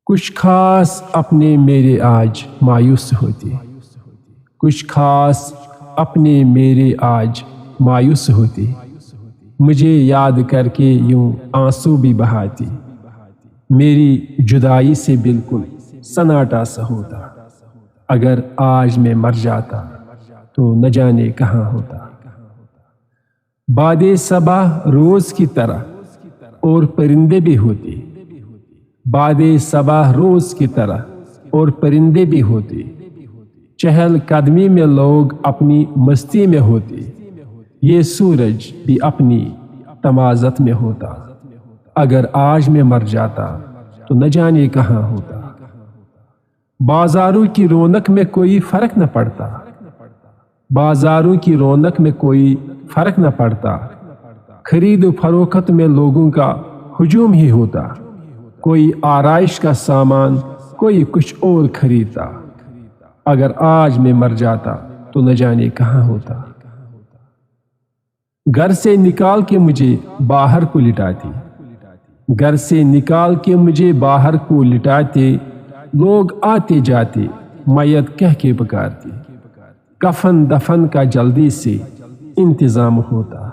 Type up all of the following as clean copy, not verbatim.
کچھ خاص اپنے میرے آج مایوس ہوتے، کچھ خاص اپنے میرے آج مایوس ہوتے، مجھے یاد کر کے یوں آنسو بھی بہاتے، میری جدائی سے بالکل سناٹا سا ہوتا، اگر آج میں مر جاتا تو نہ جانے کہاں ہوتا۔ باد صبح روز کی طرح اور پرندے بھی ہوتے، باد صبح روز کی طرح اور پرندے بھی ہوتے، چہل قدمی میں لوگ اپنی مستی میں ہوتے، یہ سورج بھی اپنی تمازت میں ہوتا، اگر آج میں مر جاتا تو نہ جانے کہاں ہوتا۔ بازاروں کی رونق میں کوئی فرق نہ پڑتا، بازاروں کی رونق میں کوئی فرق نہ پڑتا، خرید و فروخت میں لوگوں کا ہجوم ہی ہوتا، کوئی آرائش کا سامان کوئی کچھ اور خریدتا، اگر آج میں مر جاتا تو نہ جانے کہاں ہوتا۔ گھر سے نکال کے مجھے باہر کو لٹاتے، گھر سے نکال کے مجھے باہر کو لٹاتے، لوگ آتے جاتے میت کہہ کے پکارتے، کفن دفن کا جلدی سے انتظام ہوتا،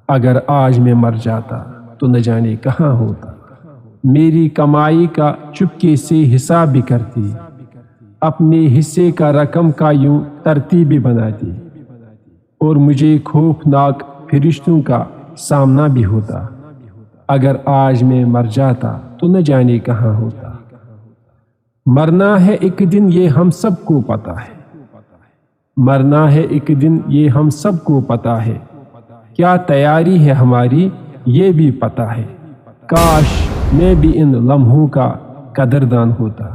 اگر آج میں مر جاتا تو نہ جانے کہاں ہوتا۔ میری کمائی کا چپکے سے حساب بھی کرتی، اپنے حصے کا رقم کا یوں ترتیب بھی بناتی، اور مجھے خوفناک فرشتوں کا سامنا بھی ہوتا، اگر آج میں مر جاتا تو نہ جانے کہاں ہوتا۔ مرنا ہے ایک دن یہ ہم سب کو پتہ ہے، مرنا ہے ایک دن یہ ہم سب کو پتہ ہے، کیا تیاری ہے ہماری یہ بھی پتہ ہے، کاش میں بھی ان لمحوں کا قدردان ہوتا،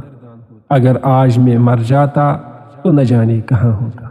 اگر آج میں مر جاتا تو نہ جانے کہاں ہوتا۔